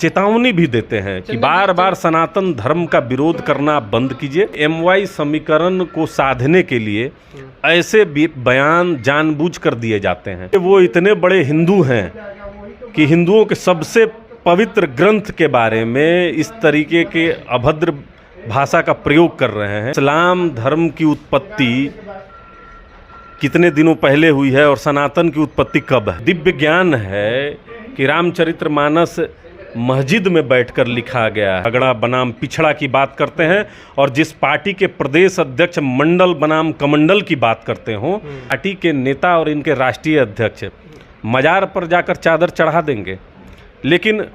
चेतावनी भी देते हैं कि बार बार सनातन धर्म का विरोध करना आप बंद कीजिए। MY समीकरण को साधने के लिए ऐसे बयान जानबूझकर दिए जाते हैं। वो इतने बड़े हिंदू हैं कि हिंदुओं के सबसे पवित्र ग्रंथ के बारे में इस तरीके के अभद्र भाषा का प्रयोग कर रहे हैं। इस्लाम धर्म की उत्पत्ति कितने दिनों पहले हुई है और सनातन की उत्पत्ति कब है? दिव्य ज्ञान है कि रामचरितमानस मस्जिद में बैठकर लिखा गया है। अगड़ा बनाम पिछड़ा की बात करते हैं और जिस पार्टी के प्रदेश अध्यक्ष मंडल बनाम कमंडल की बात करते हो, पार्टी के नेता और इनके राष्ट्रीय अध्यक्ष मजार पर जाकर चादर चढ़ा देंगे, लेकिन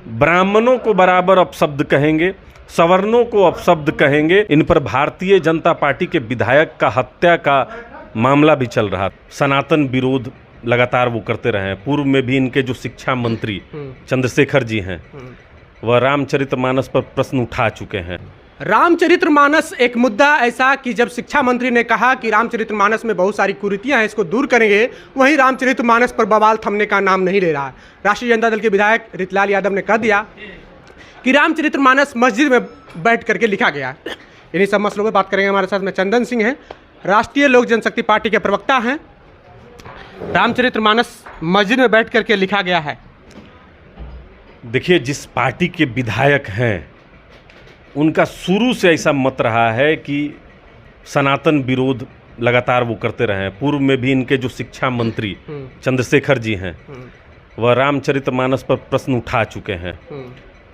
ब्राह्मणों को बराबर अपशब्द कहेंगे, सवर्णों को अपशब्द कहेंगे। इन पर भारतीय जनता पार्टी के विधायक का हत्या का मामला भी चल रहा। सनातन विरोध लगातार वो करते रहे हैं। पूर्व में भी इनके जो शिक्षा मंत्री चंद्रशेखर जी हैं, वह रामचरितमानस पर प्रश्न उठा चुके हैं। रामचरितमानस एक मुद्दा ऐसा कि जब शिक्षा मंत्री ने कहा कि रामचरितमानस में बहुत सारी कुरीतियां हैं, इसको दूर करेंगे, वहीं रामचरितमानस पर बवाल थमने का नाम नहीं ले रहा। राष्ट्रीय जनता दल के विधायक रितलाल यादव ने कह दिया कि रामचरितमानस मस्जिद में बैठ करके लिखा गया। इन्हीं सब मसलों पर बात करेंगे। हमारे साथ में चंदन सिंह हैं, राष्ट्रीय लोक जनशक्ति पार्टी के प्रवक्ता हैं। रामचरितमानस मस्जिद में बैठ करके लिखा गया है। देखिए, जिस पार्टी के विधायक हैं उनका शुरू से ऐसा मत रहा है कि सनातन विरोध लगातार वो करते रहे हैं। पूर्व में भी इनके जो शिक्षा मंत्री चंद्रशेखर जी हैं, वह रामचरितमानस पर प्रश्न उठा चुके हैं।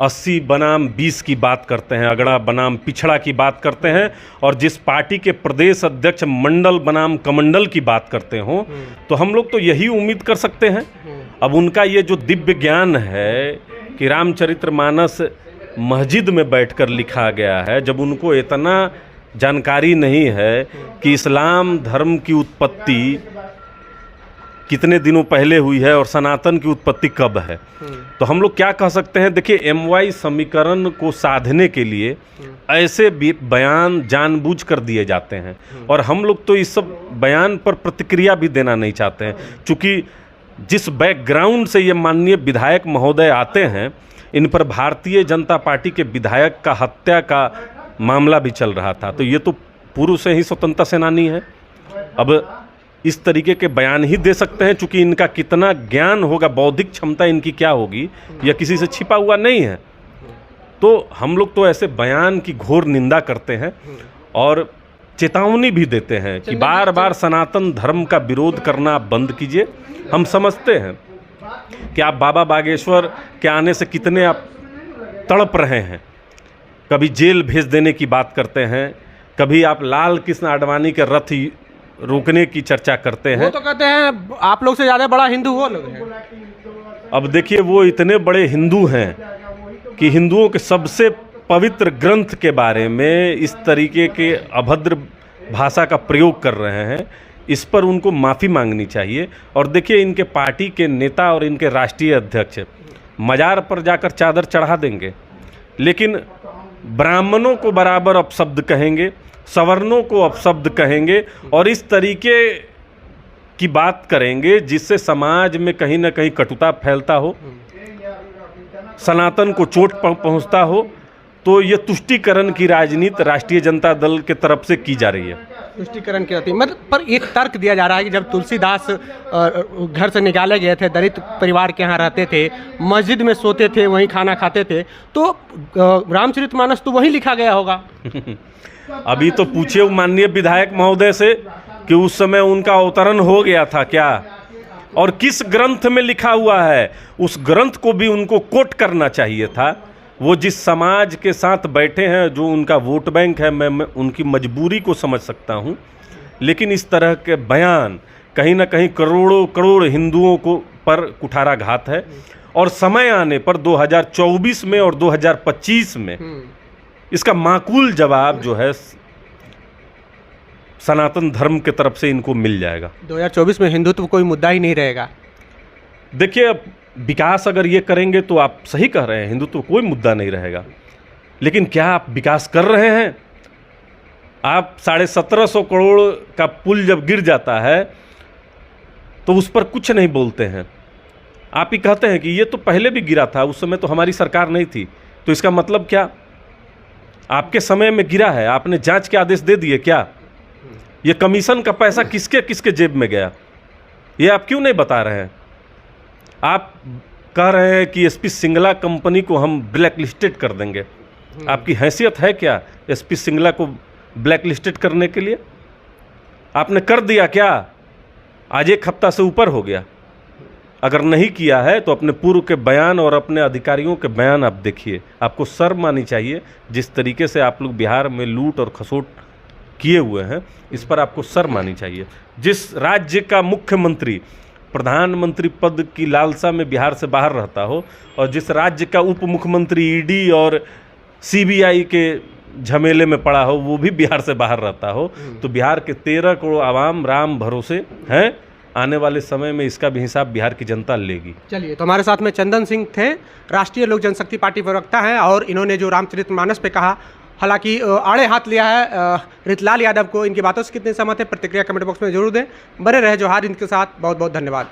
80 बनाम 20 की बात करते हैं, अगड़ा बनाम पिछड़ा की बात करते हैं और जिस पार्टी के प्रदेश अध्यक्ष मंडल बनाम कमंडल की बात करते हो, तो हम लोग तो यही उम्मीद कर सकते हैं। अब उनका ये जो दिव्य ज्ञान है कि रामचरितमानस मस्जिद में बैठकर लिखा गया है, जब उनको इतना जानकारी नहीं है कि इस्लाम धर्म की उत्पत्ति कितने दिनों पहले हुई है और सनातन की उत्पत्ति कब है, तो हम लोग क्या कह सकते हैं? देखिए, MY समीकरण को साधने के लिए ऐसे बयान जानबूझकर दिए जाते हैं और हम लोग तो इस सब बयान पर प्रतिक्रिया भी देना नहीं चाहते हैं। चूँकि जिस बैकग्राउंड से ये माननीय विधायक महोदय आते हैं, इन पर भारतीय जनता पार्टी के विधायक का हत्या का मामला भी चल रहा था, तो ये तो पूर्व से ही स्वतंत्रता सेनानी है। अब इस तरीके के बयान ही दे सकते हैं। चूंकि इनका कितना ज्ञान होगा, बौद्धिक क्षमता इनकी क्या होगी, यह किसी से छिपा हुआ नहीं है। तो हम लोग तो ऐसे बयान की घोर निंदा करते हैं और चेतावनी भी देते हैं कि बार बार सनातन धर्म का विरोध करना आप बंद कीजिए। हम समझते हैं कि आप बाबा बागेश्वर के आने से कितने आप तड़प रहे हैं। कभी जेल भेज देने की बात करते हैं, कभी आप लाल कृष्ण आडवाणी के रथ रोकने की चर्चा करते हैं। वो तो कहते हैं आप लोग से ज़्यादा बड़ा हिंदू वो लोग हैं। अब देखिए, वो इतने बड़े हिंदू हैं कि हिंदुओं के सबसे पवित्र ग्रंथ के बारे में इस तरीके के अभद्र भाषा का प्रयोग कर रहे हैं। इस पर उनको माफ़ी मांगनी चाहिए। और देखिए, इनके पार्टी के नेता और इनके राष्ट्रीय अध्यक्ष मजार पर जाकर चादर चढ़ा देंगे, लेकिन ब्राह्मणों को बराबर अपशब्द कहेंगे, सवर्णों को अपशब्द कहेंगे और इस तरीके की बात करेंगे जिससे समाज में कहीं ना कहीं कटुता फैलता हो, सनातन को चोट पहुंचता हो। तो ये तुष्टीकरण की राजनीति राष्ट्रीय जनता दल के तरफ से की जा रही है। तुष्टीकरण की मतलब पर एक तर्क दिया जा रहा है कि जब तुलसीदास घर से निकाले गए थे, दलित परिवार के यहाँ रहते थे, मस्जिद में सोते थे, वहीं खाना खाते थे, तो रामचरितमानस तो वहीं लिखा गया होगा। अभी तो पूछे माननीय विधायक महोदय से कि उस समय उनका अवतरण हो गया था क्या और किस ग्रंथ में लिखा हुआ है। उस ग्रंथ को भी उनको कोट करना चाहिए था। वो जिस समाज के साथ बैठे हैं, जो उनका वोट बैंक है, मैं उनकी मजबूरी को समझ सकता हूँ, लेकिन इस तरह के बयान कहीं ना कहीं करोड़ों करोड़ हिंदुओं को पर कुठाराघात है। और समय आने पर 2024 में और 2025 में इसका माकूल जवाब जो है सनातन धर्म के तरफ से इनको मिल जाएगा। 2024 में हिंदुत्व कोई मुद्दा ही नहीं रहेगा। देखिए, विकास अगर ये करेंगे तो आप सही कह रहे हैं, हिंदुत्व कोई मुद्दा नहीं रहेगा, लेकिन क्या आप विकास कर रहे हैं? आप 1750 करोड़ का पुल जब गिर जाता है तो उस पर कुछ नहीं बोलते हैं। आप ही कहते हैं कि ये तो पहले भी गिरा था, उस समय तो हमारी सरकार नहीं थी, तो इसका मतलब क्या? आपके समय में गिरा है, आपने जांच के आदेश दे दिए क्या? ये कमीशन का पैसा किसके किसके जेब में गया, ये आप क्यों नहीं बता रहे हैं? आप कह रहे हैं कि एसपी सिंगला कंपनी को हम ब्लैक लिस्टेड कर देंगे। आपकी हैसियत है क्या एसपी सिंगला को ब्लैक लिस्टेड करने के लिए? आपने कर दिया क्या? आज 1 हफ्ता से ऊपर हो गया। अगर नहीं किया है तो अपने पूर्व के बयान और अपने अधिकारियों के बयान आप देखिए। आपको शर्म आनी चाहिए। जिस तरीके से आप लोग बिहार में लूट और खसोट किए हुए हैं, इस पर आपको शर्म आनी चाहिए। जिस राज्य का मुख्यमंत्री प्रधानमंत्री पद की लालसा में बिहार से बाहर रहता हो, और जिस राज्य का उप मुख्यमंत्री ईडी और सीबीआई के झमेले में पड़ा हो, वो भी बिहार से बाहर रहता हो, तो बिहार के 13 करोड़ आवाम राम भरोसे हैं। आने वाले समय में इसका भी हिसाब बिहार की जनता लेगी। चलिए, तो हमारे साथ में चंदन सिंह थे, राष्ट्रीय लोक जनशक्ति पार्टी प्रवक्ता हैं, और इन्होंने जो रामचरितमानस पे कहा, हालांकि आड़े हाथ लिया है रितलाल यादव को। इनकी बातों से कितने सहमत है, प्रतिक्रिया कमेंट बॉक्स में जरूर दें। बने रहे जोहार इनके साथ। बहुत बहुत धन्यवाद।